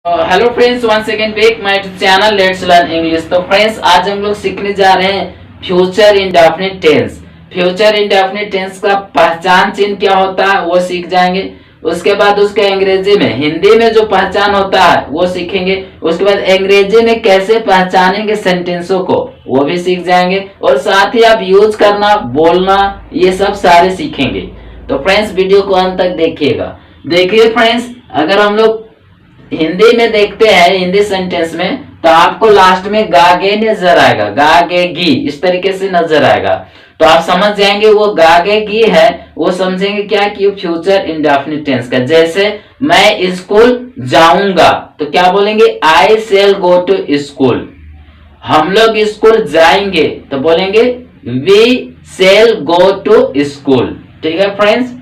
Hello friends, one second back my channel let's learn English. तो friends, आज हम लोग सीखने जा रहे हैं future indefinite tense. Future indefinite tense का पहचान चिन्ह क्या होता है वो सीख जाएंगे। उसके बाद उसके अंग्रेजी में, हिंदी में जो पहचान होता है वो सीखेंगे। उसके बाद अंग्रेजी में कैसे पहचानेंगे सेंटेंसों को वो भी सीख जाएंगे। और साथ ही आप यूज करना, बोलना, ये सब सारे सीखेंगे। तो फ्रेंड्स, वीडियो को अंत तक देखिएगा। देखिए फ्रेंड्स, अगर हम लोग हिंदी में देखते हैं, हिंदी सेंटेंस में, तो आपको लास्ट में गागे नजर आएगा, गागेगी, इस तरीके से नजर आएगा। तो आप समझ जाएंगे वो गागेगी है, वो समझेंगे क्या कि फ्यूचर इंडेफिनिट टेंस का। जैसे मैं स्कूल जाऊंगा तो क्या बोलेंगे, I shall go to school. हम लोग स्कूल जाएंगे तो बोलेंगे we shall go to school. ठीक है फ्रेंड्स।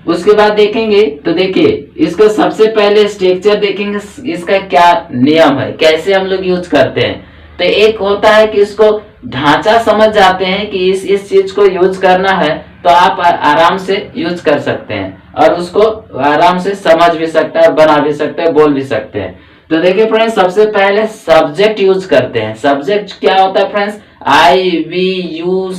उसके बाद देखेंगे तो देखिए, इसका सबसे पहले स्ट्रक्चर देखेंगे, इसका क्या नियम है, कैसे हम लोग यूज करते हैं। तो एक होता है कि इसको ढांचा समझ जाते हैं कि इस चीज को यूज करना है तो आप आराम से यूज कर सकते हैं और उसको आराम से समझ भी सकता है, बना भी सकते हैं, बोल भी सकते हैं। तो देखिए फ्रेंड्स, सबसे पहले सब्जेक्ट यूज करते हैं। सब्जेक्ट क्या होता है फ्रेंड्स, आई, वी, यू,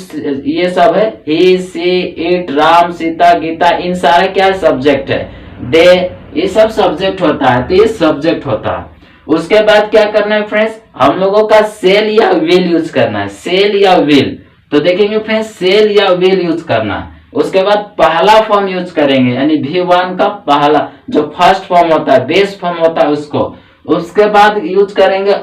ये सब है। ही, सी, इट, राम, सीता, गीता, इन सारे क्या सब्जेक्ट है। दे, ये सब सब्जेक्ट होता है। तो ये सब्जेक्ट होता है। उसके बाद क्या करना है फ्रेंड्स, हम लोगों का सेल या विल यूज करना है। सेल या विल, तो देखेंगे फ्रेंड्स, सेल या विल यूज करना है। उसके बाद पहला फॉर्म यूज करेंगे, यानी V1 का पहला जो फर्स्ट फॉर्म होता है, बेस फॉर्म होता है उसको। उसके बाद यूज करेंगे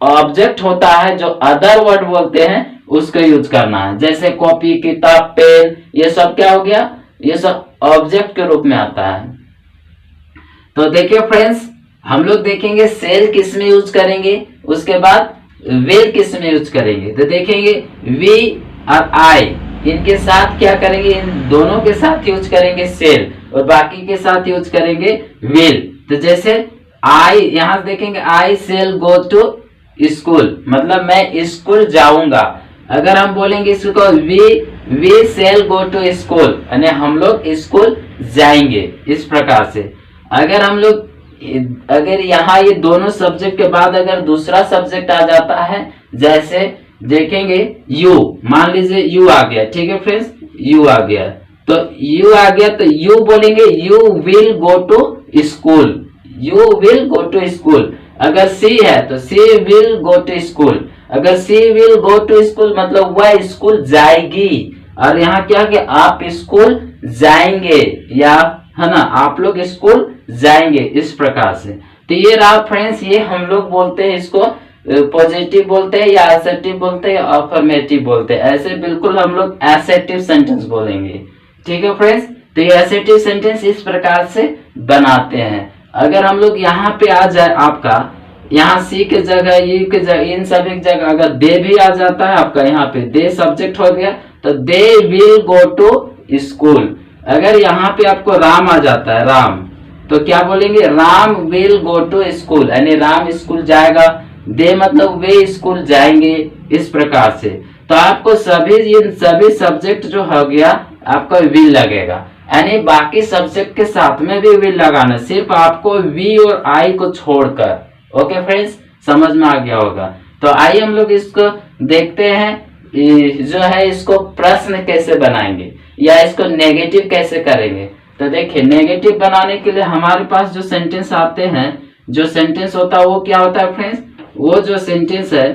ऑब्जेक्ट होता है जो अदर वर्ड बोलते हैं, उसको यूज करना है। जैसे कॉपी, किताब, पेन, ये सब क्या हो गया, ये सब ऑब्जेक्ट के रूप में आता है। तो देखिए फ्रेंड्स, हम लोग देखेंगे सेल किस में यूज करेंगे, उसके बाद विल किस में यूज करेंगे। तो देखेंगे वी और आई, इनके साथ क्या करेंगे, इन दोनों के साथ यूज करेंगे सेल और बाकी के साथ यूज करेंगे विल। तो जैसे आई, यहां देखेंगे I shall go to school, मतलब मैं स्कूल जाऊंगा। अगर हम बोलेंगे इसको we shall go to school, यानी हम लोग स्कूल जाएंगे, इस प्रकार से। अगर हम लोग, अगर यहाँ ये दोनों सब्जेक्ट के बाद अगर दूसरा सब्जेक्ट आ जाता है, जैसे देखेंगे यू, मान लीजिए यू आ गया। ठीक है फ्रेंड्स, यू आ गया, तो यू आ गया तो यू बोलेंगे you will go to school, you will go to school. अगर सी है तो she will go to school. अगर she will go to school मतलब वह स्कूल जाएगी। और यहाँ क्या कि आप स्कूल जाएंगे, या है ना, आप लोग स्कूल जाएंगे, इस प्रकार से। तो ये रहा फ्रेंड्स, ये हम लोग बोलते हैं, इसको पॉजिटिव बोलते हैं या असर्टिव बोलते हैं, अफर्मेटिव बोलते हैं। ऐसे बिल्कुल हम लोग असर्टिव सेंटेंस बोलेंगे। ठीक है फ्रेंड्स, तो ये असर्टिव सेंटेंस इस प्रकार से बनाते हैं। अगर हम लोग यहाँ पे आ जाए, आपका यहाँ सी के जगह, यू के जगह, इन सभी जगह अगर दे भी आ जाता है आपका, यहाँ पे दे सब्जेक्ट हो गया तो they will go to school. अगर यहाँ पे आपको राम आ जाता है, राम, तो क्या बोलेंगे, Ram will go to school, यानी राम स्कूल जाएगा। दे मतलब वे स्कूल जाएंगे, इस प्रकार से। तो आपको सभी, इन सभी सब्जेक्ट जो हो गया आपका विल लगेगा, यानी बाकी सब्जेक्ट के साथ में भी विल लगाना, सिर्फ आपको वी और आई को छोड़कर। ओके फ्रेंड्स, समझ में आ गया होगा। तो आइए हम लोग इसको देखते हैं, जो है इसको प्रश्न कैसे बनाएंगे या इसको नेगेटिव कैसे करेंगे। तो देखिए, नेगेटिव बनाने के लिए हमारे पास जो सेंटेंस आते हैं, जो सेंटेंस होता है वो क्या होता है फ्रेंड्स, वो जो सेंटेंस है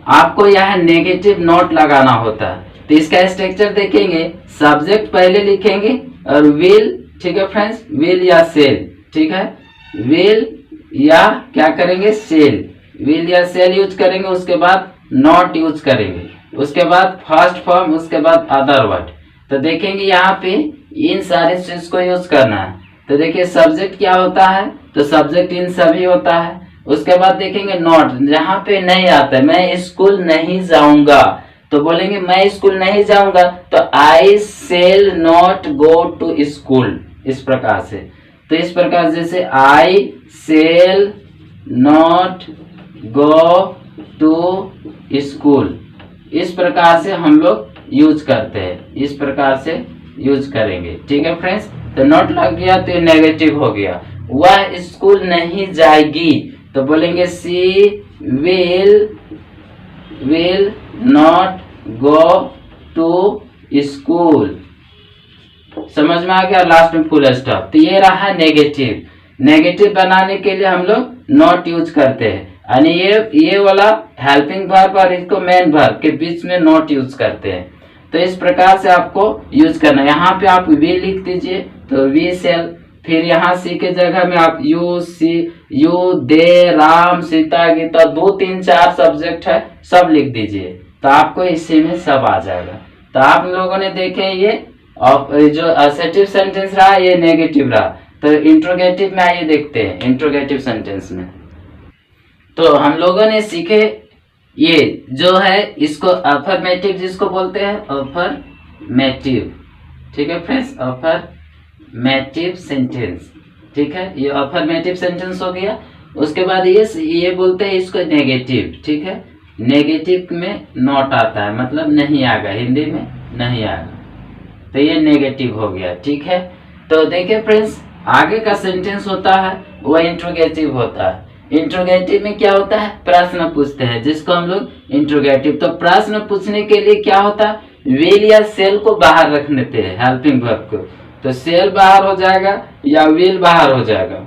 आपको यहाँ नेगेटिव नोट लगाना होता है। तो इसका स्ट्रक्चर देखेंगे, सब्जेक्ट पहले लिखेंगे और विल। ठीक है फ्रेंड्स, विल या सेल। ठीक है, विल या क्या करेंगे, सेल, विल या सेल यूज करेंगे। उसके बाद नॉट यूज करेंगे, उसके बाद फर्स्ट फॉर्म, उसके बाद अदर वर्ड। तो देखेंगे यहाँ पे इन सारे चीज को यूज करना है। तो देखिए सब्जेक्ट क्या होता है, तो सब्जेक्ट इन सभी होता है। उसके बाद देखेंगे नॉट, जहां पे नहीं आता है, मैं स्कूल नहीं जाऊंगा तो बोलेंगे मैं स्कूल नहीं जाऊंगा, तो I shall not go to school, इस प्रकार से। तो इस प्रकार जैसे I shall not go to school, इस प्रकार से हम लोग यूज करते हैं, इस प्रकार से यूज करेंगे। ठीक है फ्रेंड्स, तो नॉट लग गया तो नेगेटिव हो गया। वह स्कूल नहीं जाएगी, तो बोलेंगे she will not go to school. समझ में आ गया? लास्ट में फुल स्टॉप। तो ये रहा नेगेटिव। नेगेटिव बनाने के लिए हम लोग नॉट यूज करते हैं, यानी ये वाला हेल्पिंग वर्ब और इसको मेन वर्ब के बीच में नॉट यूज करते हैं। तो इस प्रकार से आपको यूज करना है। यहाँ पे आप वी लिख दीजिए, तो वी सेल, फिर यहाँ सी के जगह में आप you they Ram Sita Gita 2 3 4 subject है, सब लिख दीजिए, तो आपको इसी में सब आ जाएगा। तो आप लोगों ने देखे ये जो असर्टिव सेंटेंस रहा ये नेगेटिव रहा। तो इंट्रोगेटिव में आइए देखते हैं। इंट्रोगेटिव सेंटेंस में तो हम लोगों ने सीखे ये जो है, इसको अफर्मेटिव जिसको बोलते हैं, अफर्मेटिव। ठीक है फ्रेंड्स, अफर्मेटिव सेंटेंस। ठीक है, ये अफर्मेटिव सेंटेंस हो गया। उसके बाद ये बोलते हैं इसको नेगेटिव। ठीक है, नेगेटिव में नॉट आता है, मतलब नहीं आएगा, हिंदी में नहीं आएगा, तो ये नेगेटिव हो गया। ठीक है, तो देखिए फ्रेंड्स, आगे का सेंटेंस होता है वह इंट्रोगेटिव होता है। इंट्रोगेटिव में क्या होता है? प्रश्न पूछते हैं, जिसको हम लोग इंट्रोगेटिव। तो प्रश्न पूछने के लिए क्या होता है? विल या सेल को बाहर रख देते हैं, हेल्पिंग वर्ब को। तो सेल बाहर हो जाएगा या विल बाहर हो जाएगा।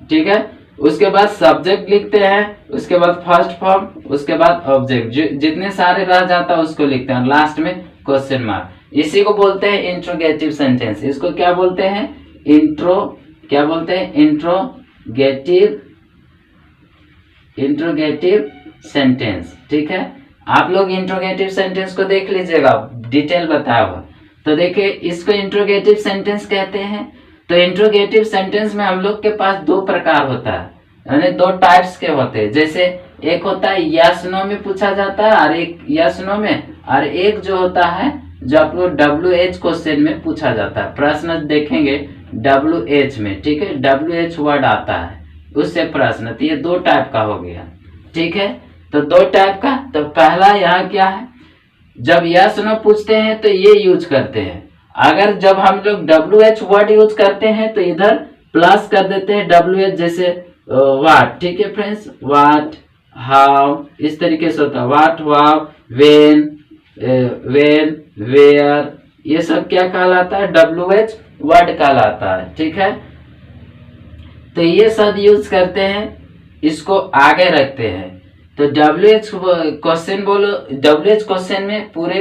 ठीक है, उसके बाद सब्जेक्ट लिखते हैं, उसके बाद फर्स्ट फॉर्म, उसके बाद ऑब्जेक्ट, जितने सारे रह जाता है उसको लिखते हैं, लास्ट में क्वेश्चन मार्क। इसी को बोलते हैं इंट्रोगेटिव सेंटेंस। इसको क्या बोलते हैं? Interrogative sentence. ठीक है, आप लोग इंट्रोगेटिव सेंटेंस को देख लीजिएगा, डिटेल बताया हुआ। तो देखिए, इसको इंट्रोगेटिव सेंटेंस कहते हैं। तो इंट्रोगेटिव सेंटेंस में हम लोग के पास 2 प्रकार होता है, यानी 2 टाइप्स के होते हैं। जैसे एक होता है यस नो में पूछा जाता है, और एक यस नो में, और एक जो होता है जो आप लोग WH क्वेश्चन में पूछा जाता है। प्रश्न देखेंगे WH में। ठीक है, WH वर्ड आता है उससे प्रश्न। तो ये 2 टाइप का हो गया। ठीक है, तो 2 टाइप का। तो पहला यहाँ क्या है, जब यस नो पूछते हैं तो ये यूज करते हैं। अगर जब हम लोग WH वर्ड यूज करते हैं तो इधर प्लस कर देते हैं WH, जैसे व्हाट। ठीक है फ्रेंड्स, व्हाट, हाउ, इस तरीके से होता है। व्हाट, हाउ, व्हेन, वेयर, ये सब क्या कहलाता है? WH वर्ड कहलाता है। ठीक है, तो ये सब यूज करते हैं, इसको आगे रखते हैं। तो WH क्वेश्चन बोलो, WH क्वेश्चन में पूरे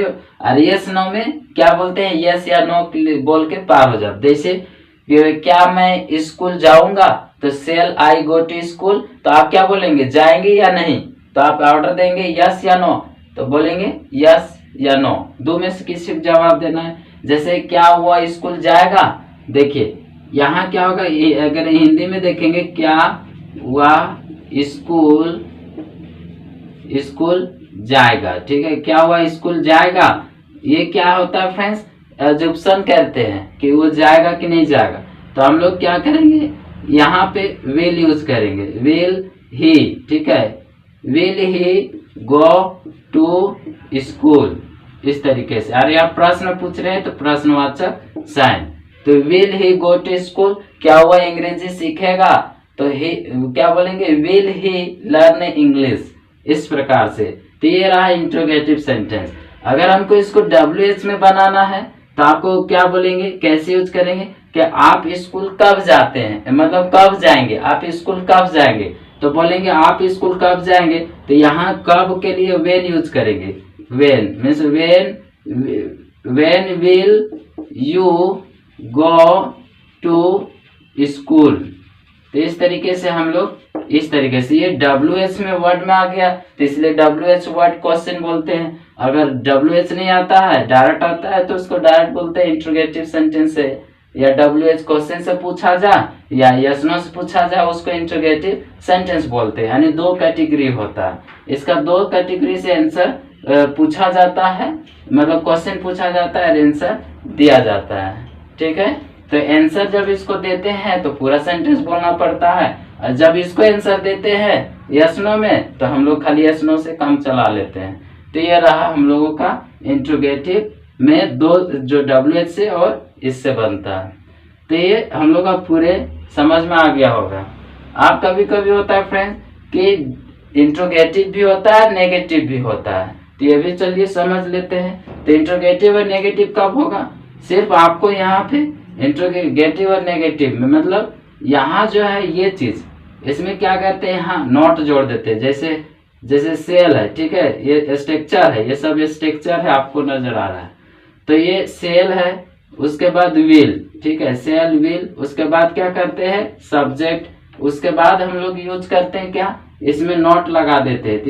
यस नो में क्या बोलते हैं? यस या नो बोल के पार हो जाओ। जैसे क्या मैं स्कूल जाऊंगा, तो shall I go to school, तो आप क्या बोलेंगे? जाएंगे या नहीं? तो आप ऑर्डर देंगे यस या नो, तो बोलेंगे यस या नो, 2 में से किसी को जवाब देना है। जैसे क्या हुआ स्कूल जाएगा, देखिए यहाँ क्या होगा, अगर हिंदी में देखेंगे, क्या हुआ स्कूल जाएगा। ठीक है, क्या हुआ स्कूल जाएगा, ये क्या होता है फ्रेंड्स? एजुप्शन कहते हैं कि वो जाएगा कि नहीं जाएगा। तो हम लोग क्या करेंगे, यहाँ पे विल यूज करेंगे, विल ही। ठीक है, will he go to school, इस तरीके से। अरे आप प्रश्न पूछ रहे हैं तो प्रश्नवाचक साइन। तो will he go to school, क्या हुआ अंग्रेजी सीखेगा, तो ही क्या बोलेंगे? विल ही लर्न इंग्लिश, इस प्रकार से। तो ये रहा इंट्रोगेटिव सेंटेंस। अगर हमको इसको WH में बनाना है तो आपको क्या बोलेंगे, कैसे यूज करेंगे कि आप स्कूल कब जाते हैं, मतलब कब जाएंगे, आप स्कूल कब जाएंगे। तो बोलेंगे आप स्कूल कब जाएंगे, तो यहाँ कब के लिए व्हेन यूज करेंगे। When means when will you go to school. तो इस तरीके से हम लोग, इस तरीके से, ये WH में वर्ड में आ गया, तो इसलिए WH वर्ड क्वेश्चन बोलते हैं। अगर WH नहीं आता है, डायरेक्ट आता है, तो उसको डायरेक्ट बोलते हैं इंट्रोगेटिव सेंटेंस से। या WH क्वेश्चन से पूछा जा या यस नो से पूछा जा, उसको इंट्रोगेटिव सेंटेंस बोलते हैं। यानी 2 कैटेगरी होता है इसका, 2 कैटेगरी से आंसर पूछा जाता है, मतलब क्वेश्चन पूछा जाता है, आंसर दिया जाता है। ठीक है, तो आंसर जब इसको देते हैं तो पूरा सेंटेंस बोलना पड़ता है, और जब इसको आंसर देते हैं यस नो में, तो हम लोग खाली यस नो से काम चला लेते हैं। तो ये रहा हम लोगों का इंट्रोगेटिव में 2 जो WH से और इससे बनता है। तो ये हम लोग का पूरे समझ में आ गया होगा। आप कभी कभी होता है फ्रेंड्स कि इंट्रोगेटिव भी होता है, नेगेटिव भी होता है, तो ये भी चलिए समझ लेते हैं। तो इंट्रोगेटिव और नेगेटिव कब होगा? सिर्फ आपको यहाँ पे इंट्रोगेटिव और नेगेटिव में मतलब यहाँ जो है ये चीज, इसमें क्या करते हैं, यहाँ नॉट जोड़ देते हैं। जैसे जैसे सेल है, ठीक है, ये स्ट्रक्चर है, ये सब स्ट्रक्चर है, आपको नजर आ रहा है। तो ये सेल है, उसके बाद विल, ठीक है, सेल विल, उसके बाद क्या करते हैं, सब्जेक्ट, उसके बाद हम लोग यूज करते हैं क्या, इसमें नॉट लगा देते हैं। तो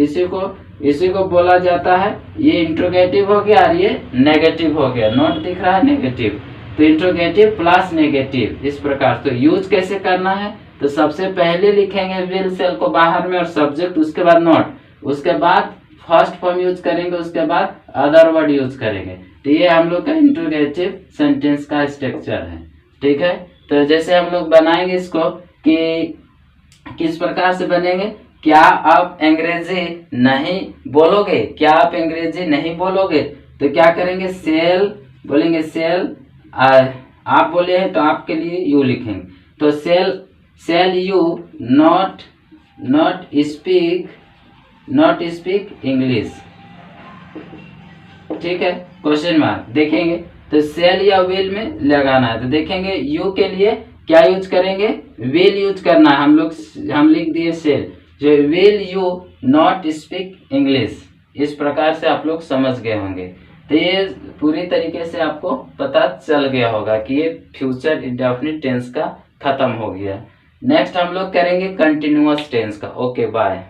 इसी को बोला जाता है, ये इंट्रोगेटिव हो गया और ये नेगेटिव हो गया। नॉट दिख रहा है, नेगेटिव, तो इंट्रोगेटिव प्लस नेगेटिव, इस प्रकार। तो यूज कैसे करना है, तो सबसे पहले लिखेंगे विल सेल को बाहर में और सब्जेक्ट, उसके बाद नॉट, उसके बाद फर्स्ट फॉर्म यूज करेंगे, उसके बाद अदर वर्ड यूज करेंगे। तो ये हम लोग का इंट्रोगेटिव सेंटेंस का स्ट्रक्चर है, ठीक है। तो जैसे हम लोग बनाएंगे इसको कि किस प्रकार से बनेंगे, क्या आप अंग्रेजी नहीं बोलोगे, क्या आप अंग्रेजी नहीं बोलोगे, तो क्या करेंगे, सेल बोलेंगे, सेल, आप बोले हैं तो आपके लिए यू लिखेंगे। तो shall you not speak English, ठीक है, क्वेश्चन मार्क देखेंगे। तो सेल या विल में लगाना है, तो देखेंगे यू के लिए क्या यूज करेंगे, विल यूज करना है। हम लिख दिए सेल, जो will you not speak English, इस प्रकार से आप लोग समझ गए होंगे। तो ये पूरी तरीके से आपको पता चल गया होगा कि ये फ्यूचर इंडेफिनिट टेंस का खत्म हो गया। नेक्स्ट हम लोग करेंगे कंटिन्यूअस टेंस का। Okay bye.